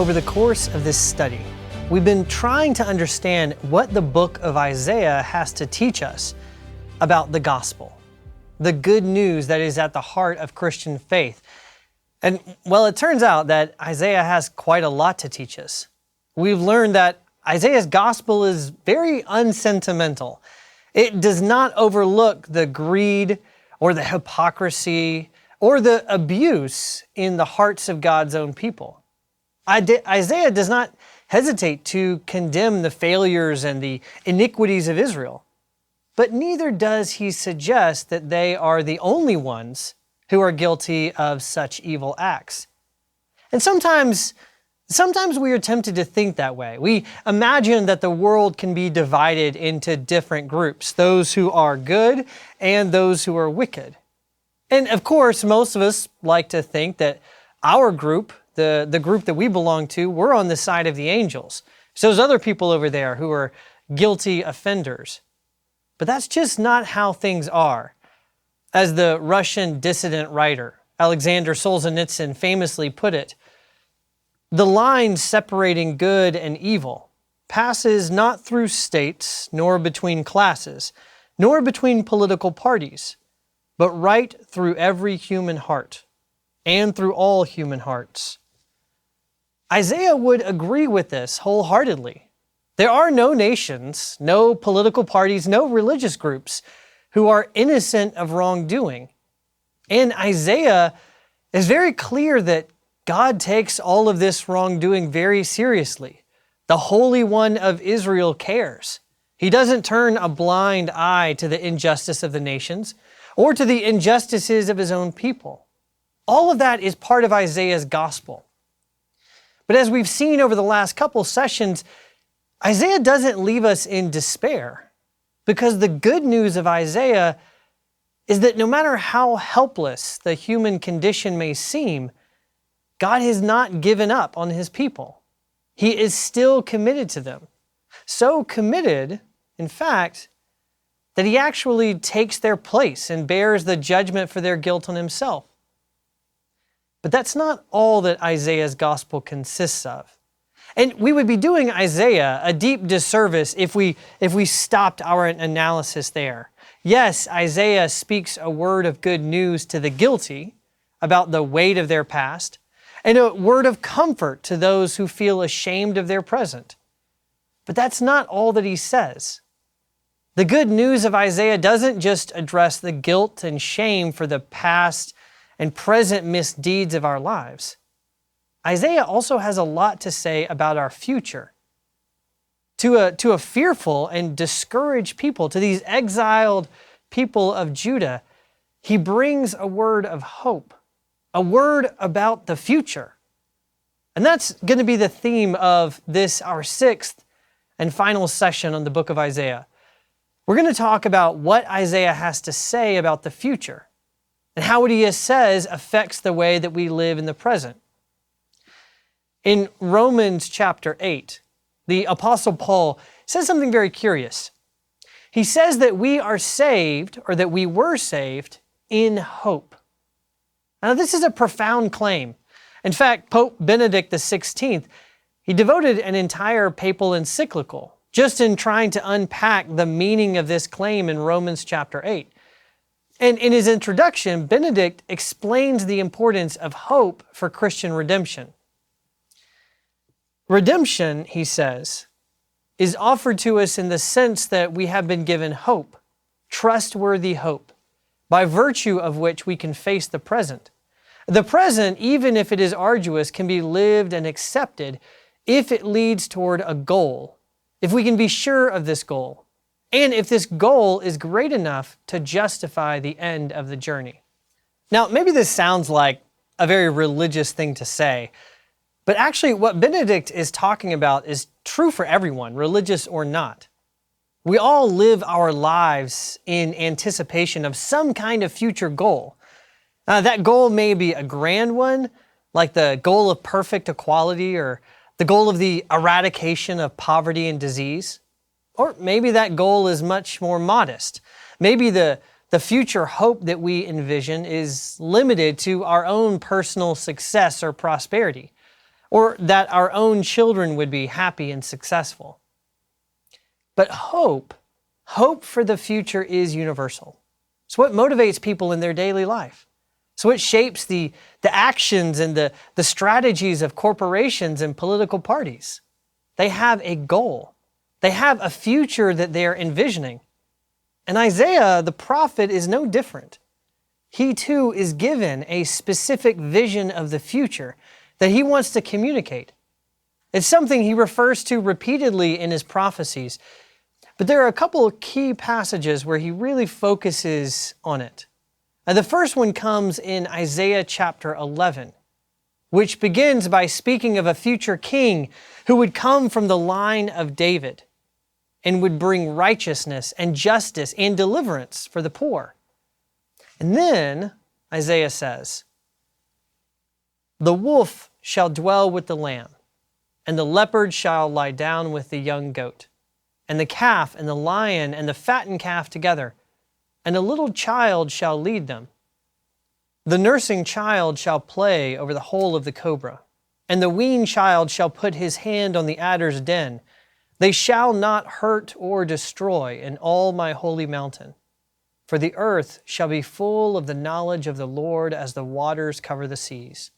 Over the course of this study, we've been trying to understand what the book of Isaiah has to teach us about the gospel, the good news that is at the heart of Christian faith. And well, it turns out that Isaiah has quite a lot to teach us. We've learned that Isaiah's gospel is very unsentimental. It does not overlook the greed or the hypocrisy or the abuse in the hearts of God's own people. Isaiah does not hesitate to condemn the failures and the iniquities of Israel, but neither does he suggest that they are the only ones who are guilty of such evil acts. And sometimes we are tempted to think that way. We imagine that the world can be divided into different groups, those who are good and those who are wicked. And of course, most of us like to think that our group, the group that we belong to, we're on the side of the angels. So there's other people over there who are guilty offenders. But that's just not how things are. As the Russian dissident writer Alexander Solzhenitsyn famously put it, the line separating good and evil passes not through states, nor between classes, nor between political parties, but right through every human heart and through all human hearts. Isaiah would agree with this wholeheartedly. There are no nations, no political parties, no religious groups who are innocent of wrongdoing. And Isaiah is very clear that God takes all of this wrongdoing very seriously. The Holy One of Israel cares. He doesn't turn a blind eye to the injustice of the nations or to the injustices of his own people. All of that is part of Isaiah's gospel. But as we've seen over the last couple sessions, Isaiah doesn't leave us in despair, because the good news of Isaiah is that no matter how helpless the human condition may seem, God has not given up on his people. He is still committed to them. So committed, in fact, that he actually takes their place and bears the judgment for their guilt on himself. But that's not all that Isaiah's gospel consists of. And we would be doing Isaiah a deep disservice if we stopped our analysis there. Yes, Isaiah speaks a word of good news to the guilty about the weight of their past, and a word of comfort to those who feel ashamed of their present. But that's not all that he says. The good news of Isaiah doesn't just address the guilt and shame for the past and present misdeeds of our lives. Isaiah also has a lot to say about our future. To a fearful and discouraged people, to these exiled people of Judah, he brings a word of hope, a word about the future. And that's going to be the theme of this, our sixth and final session on the book of Isaiah. We're going to talk about what Isaiah has to say about the future and how what he says affects the way that we live in the present. In Romans chapter 8, the Apostle Paul says something very curious. He says that we are saved, or that we were saved, in hope. Now, this is a profound claim. In fact, Pope Benedict XVI, he devoted an entire papal encyclical just in trying to unpack the meaning of this claim in Romans chapter 8. And in his introduction, Benedict explains the importance of hope for Christian redemption. Redemption, he says, is offered to us in the sense that we have been given hope, trustworthy hope, by virtue of which we can face the present. The present, even if it is arduous, can be lived and accepted if it leads toward a goal, if we can be sure of this goal, and if this goal is great enough to justify the end of the journey. Now, maybe this sounds like a very religious thing to say, but actually what Benedict is talking about is true for everyone, religious or not. We all live our lives in anticipation of some kind of future goal. That goal may be a grand one, like the goal of perfect equality or the goal of the eradication of poverty and disease. Or maybe that goal is much more modest. Maybe the future hope that we envision is limited to our own personal success or prosperity. or that our own children would be happy and successful. But hope for the future is universal. It's what motivates people in their daily life. So it shapes the actions and the strategies of corporations and political parties. They have a goal. They have a future that they're envisioning. And Isaiah, the prophet, is no different. He too is given a specific vision of the future that he wants to communicate. It's something he refers to repeatedly in his prophecies. But there are a couple of key passages where he really focuses on it. The first one comes in Isaiah chapter 11, which begins by speaking of a future king who would come from the line of David and would bring righteousness and justice and deliverance for the poor. And then Isaiah says, "The wolf shall dwell with the lamb, and the leopard shall lie down with the young goat, and the calf and the lion and the fattened calf together, and a little child shall lead them. The nursing child shall play over the hole of the cobra, and the weaned child shall put his hand on the adder's den. They shall not hurt or destroy in all my holy mountain. For the earth shall be full of the knowledge of the Lord as the waters cover the seas."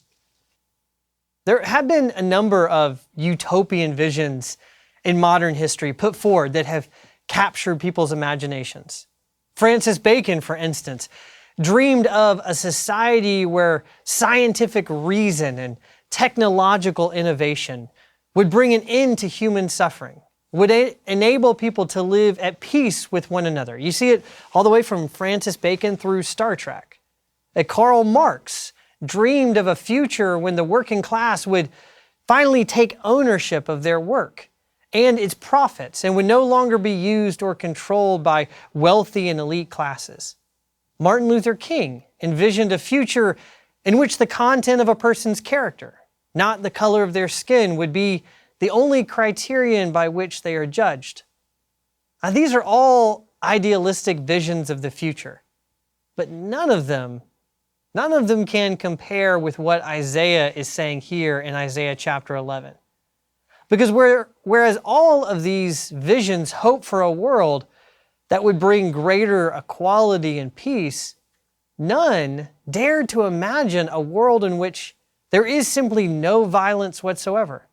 There have been a number of utopian visions in modern history put forward that have captured people's imaginations. Francis Bacon, for instance, dreamed of a society where scientific reason and technological innovation would bring an end to human suffering, would enable people to live at peace with one another. You see it all the way from Francis Bacon through Star Trek. Karl Marx dreamed of a future when the working class would finally take ownership of their work and its profits and would no longer be used or controlled by wealthy and elite classes. Martin Luther King envisioned a future in which the content of a person's character, not the color of their skin, would be the only criterion by which they are judged. Now, these are all idealistic visions of the future, but none of them can compare with what Isaiah is saying here in Isaiah chapter 11. Because whereas all of these visions hope for a world that would bring greater equality and peace, none dared to imagine a world in which there is simply no violence whatsoever,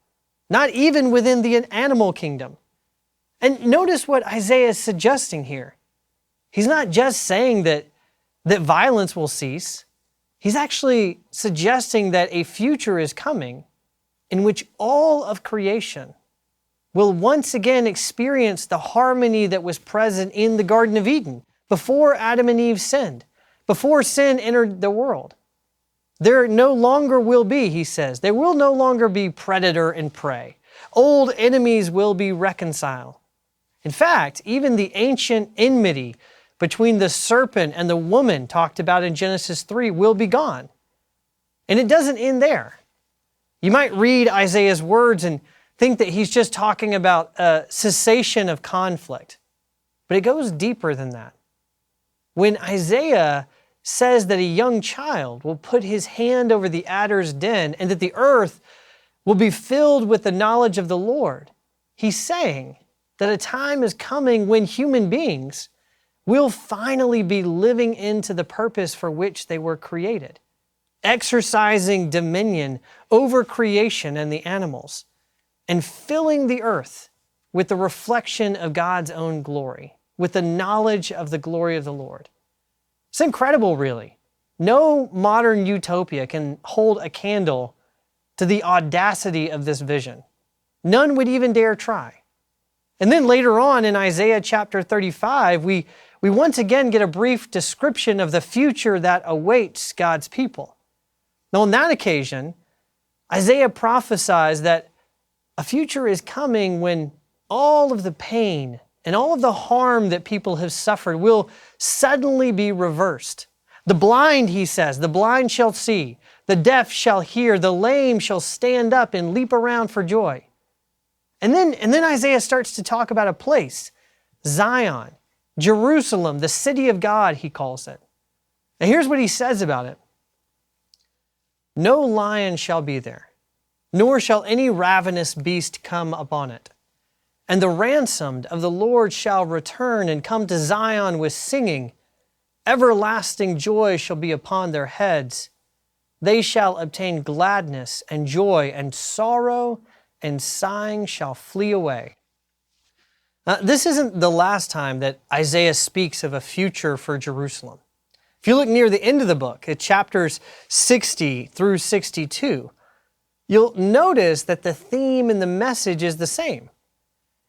not even within the animal kingdom. And notice what Isaiah is suggesting here. He's not just saying that violence will cease. He's actually suggesting that a future is coming in which all of creation will once again experience the harmony that was present in the Garden of Eden before Adam and Eve sinned, before sin entered the world. There no longer will be, he says, there will no longer be predator and prey. Old enemies will be reconciled. In fact, even the ancient enmity between the serpent and the woman talked about in Genesis 3 will be gone. And it doesn't end there. You might read Isaiah's words and think that he's just talking about a cessation of conflict. But it goes deeper than that. When Isaiah says that a young child will put his hand over the adder's den and that the earth will be filled with the knowledge of the Lord, he's saying that a time is coming when human beings will finally be living into the purpose for which they were created, exercising dominion over creation and the animals, and filling the earth with the reflection of God's own glory, with the knowledge of the glory of the Lord. It's incredible, really. No modern utopia can hold a candle to the audacity of this vision. None would even dare try. And then later on in Isaiah chapter 35, we once again get a brief description of the future that awaits God's people. Now, on that occasion, Isaiah prophesies that a future is coming when all of the pain and all of the harm that people have suffered will suddenly be reversed. The blind, he says, the blind shall see, the deaf shall hear, the lame shall stand up and leap around for joy. And then Isaiah starts to talk about a place, Zion, Jerusalem, the city of God, he calls it. And here's what he says about it. No lion shall be there, nor shall any ravenous beast come upon it. And the ransomed of the Lord shall return and come to Zion with singing. Everlasting joy shall be upon their heads. They shall obtain gladness and joy, and sorrow and sighing shall flee away. This isn't the last time that Isaiah speaks of a future for Jerusalem. If you look near the end of the book, at chapters 60 through 62, you'll notice that the theme and the message is the same.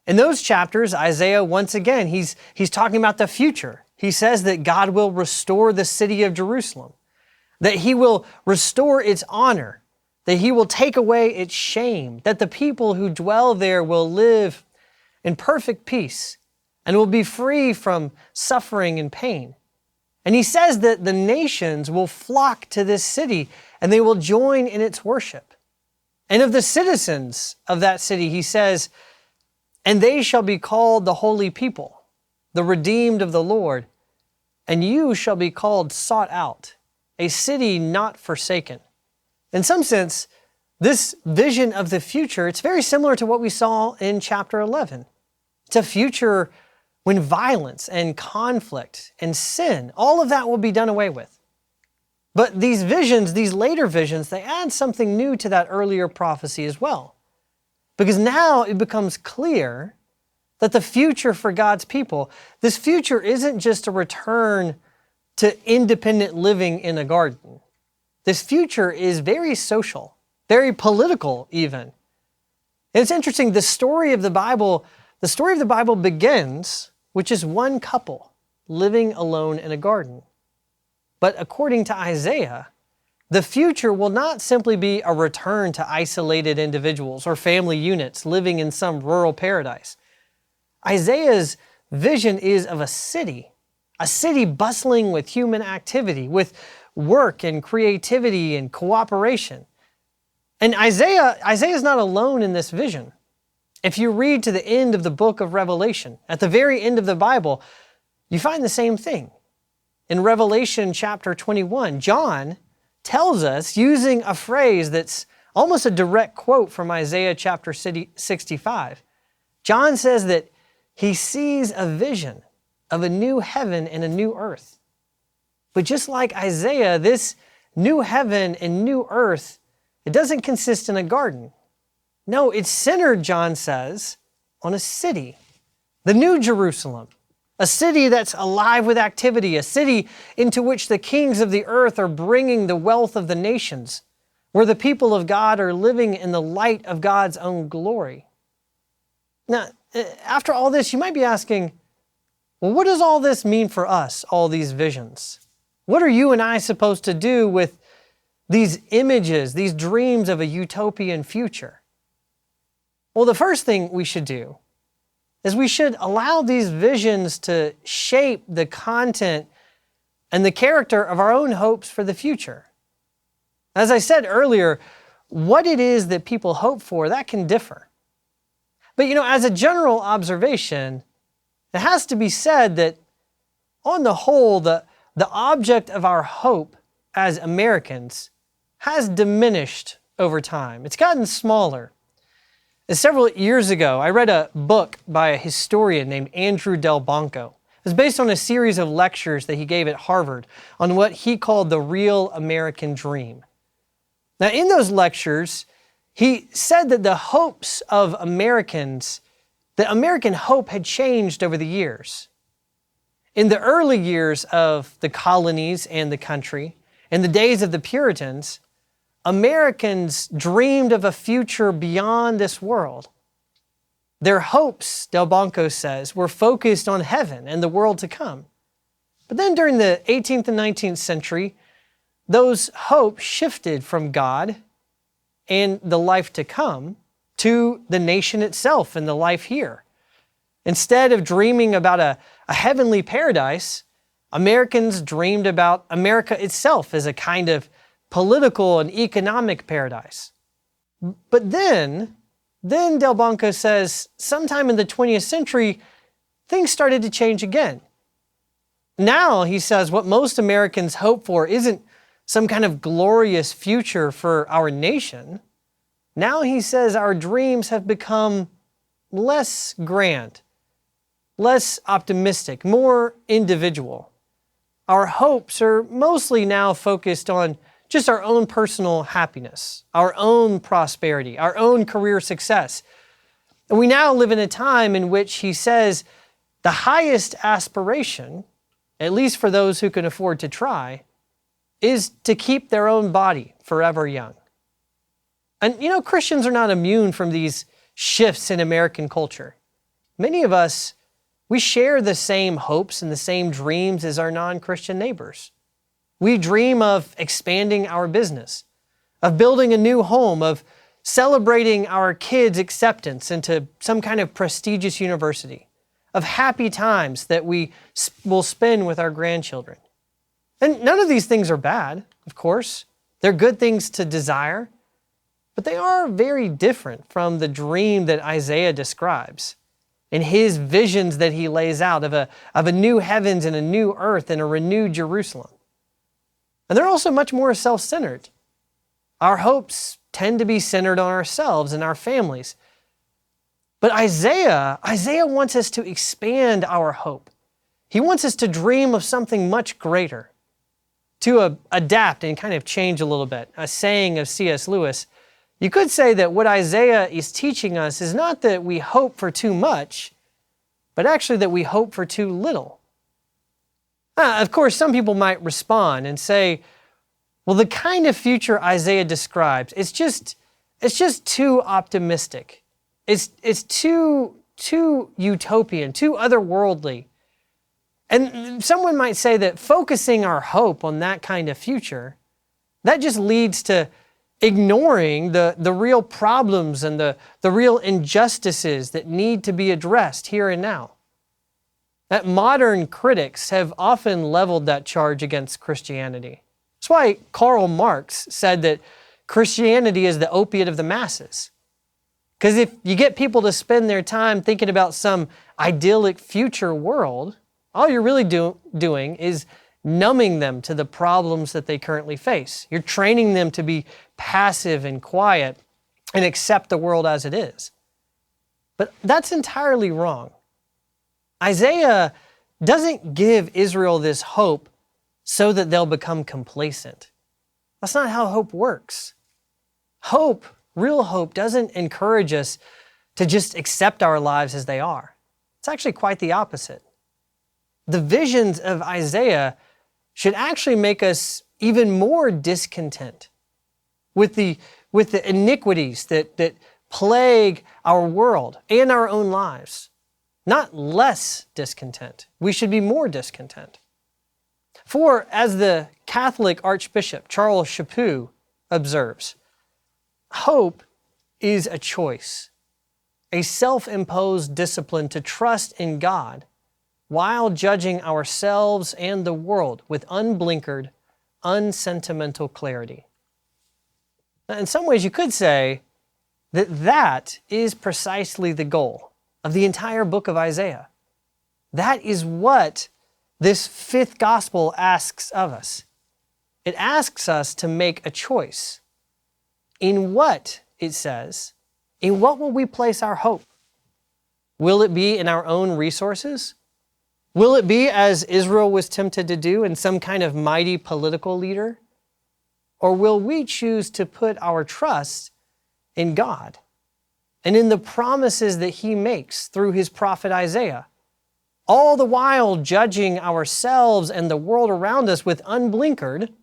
In those chapters, Isaiah, once again, he's talking about the future. He says that God will restore the city of Jerusalem, that He will restore its honor, that He will take away its shame, that the people who dwell there will live in perfect peace and will be free from suffering and pain. And He says that the nations will flock to this city and they will join in its worship. And of the citizens of that city, He says, and they shall be called the holy people, the redeemed of the Lord, and you shall be called sought out, a city not forsaken. In some sense, this vision of the future, it's very similar to what we saw in chapter 11. It's a future when violence and conflict and sin, all of that will be done away with. But these visions, these later visions, they add something new to that earlier prophecy as well. Because now it becomes clear that the future for God's people, this future isn't just a return to independent living in a garden. This future is very social, very political even. And it's interesting, the story of the Bible begins with just one couple living alone in a garden. But according to Isaiah, the future will not simply be a return to isolated individuals or family units living in some rural paradise. Isaiah's vision is of a city bustling with human activity, with work and creativity and cooperation. And Isaiah is not alone in this vision. If you read to the end of the book of Revelation, at the very end of the Bible, you find the same thing. In Revelation chapter 21, John tells us, using a phrase that's almost a direct quote from Isaiah chapter 65, John says that he sees a vision of a new heaven and a new earth. But just like Isaiah, this new heaven and new earth, it doesn't consist in a garden. No, it's centered, John says, on a city, the New Jerusalem, a city that's alive with activity, a city into which the kings of the earth are bringing the wealth of the nations, where the people of God are living in the light of God's own glory. Now, after all this, you might be asking, well, what does all this mean for us, all these visions? What are you and I supposed to do with these images, these dreams of a utopian future? Well, the first thing we should do is we should allow these visions to shape the content and the character of our own hopes for the future. As I said earlier, what it is that people hope for, that can differ. But as a general observation, it has to be said that on the whole, the object of our hope as Americans has diminished over time. It's gotten smaller. Several years ago, I read a book by a historian named Andrew Delbanco. It was based on a series of lectures that he gave at Harvard on what he called the real American dream. Now, in those lectures, he said that the hopes of Americans, the American hope had changed over the years. In the early years of the colonies and the country, in the days of the Puritans, Americans dreamed of a future beyond this world. Their hopes, Delbanco says, were focused on heaven and the world to come. But then during the 18th and 19th century, those hopes shifted from God and the life to come to the nation itself and the life here. Instead of dreaming about a heavenly paradise, Americans dreamed about America itself as a kind of political and economic paradise. But then Delbanco says, sometime in the 20th century, things started to change again. Now, he says, what most Americans hope for isn't some kind of glorious future for our nation, Now he says our dreams have become less grand, less optimistic, more individual. Our hopes are mostly now focused on just our own personal happiness, our own prosperity, our own career success. And we now live in a time in which he says the highest aspiration, at least for those who can afford to try, is to keep their own body forever young. And Christians are not immune from these shifts in American culture. Many of us, we share the same hopes and the same dreams as our non-Christian neighbors. We dream of expanding our business, of building a new home, of celebrating our kids' acceptance into some kind of prestigious university, of happy times that we will spend with our grandchildren. And none of these things are bad, of course. They're good things to desire, but they are very different from the dream that Isaiah describes and his visions that he lays out of a new heavens and a new earth and a renewed Jerusalem. And they're also much more self-centered. Our hopes tend to be centered on ourselves and our families. But Isaiah wants us to expand our hope. He wants us to dream of something much greater, to adapt and kind of change a little bit. A saying of C.S. Lewis, you could say that what Isaiah is teaching us is not that we hope for too much, but actually that we hope for too little. Of course, some people might respond and say, well, the kind of future Isaiah describes, it's just too optimistic. It's too utopian, too otherworldly. And someone might say that focusing our hope on that kind of future, that just leads to ignoring the real problems and the real injustices that need to be addressed here and now. That modern critics have often leveled that charge against Christianity. That's why Karl Marx said that Christianity is the opiate of the masses. Because if you get people to spend their time thinking about some idyllic future world, all you're really doing is numbing them to the problems that they currently face. You're training them to be passive and quiet and accept the world as it is. But that's entirely wrong. Isaiah doesn't give Israel this hope so that they'll become complacent. That's not how hope works. Hope, real hope, doesn't encourage us to just accept our lives as they are. It's actually quite the opposite. The visions of Isaiah should actually make us even more discontent with the iniquities that plague our world and our own lives. Not less discontent. We should be more discontent. For, as the Catholic Archbishop Charles Chaput observes, hope is a choice, a self-imposed discipline to trust in God while judging ourselves and the world with unblinkered, unsentimental clarity. Now, in some ways, you could say that is precisely the goal of the entire book of Isaiah. That is what this fifth gospel asks of us. It asks us to make a choice. In what, it says, in what will we place our hope? Will it be in our own resources? Will it be, as Israel was tempted to do, in some kind of mighty political leader? Or will we choose to put our trust in God and in the promises that He makes through His prophet Isaiah, all the while judging ourselves and the world around us with unblinkered,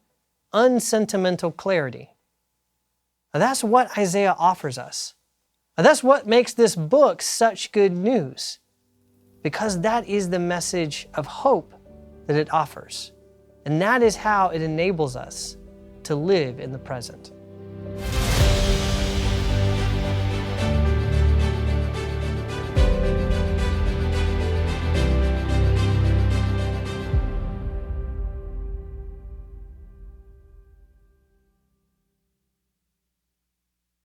unsentimental clarity? Now, that's what Isaiah offers us. Now, that's what makes this book such good news, because that is the message of hope that it offers. And that is how it enables us to live in the present.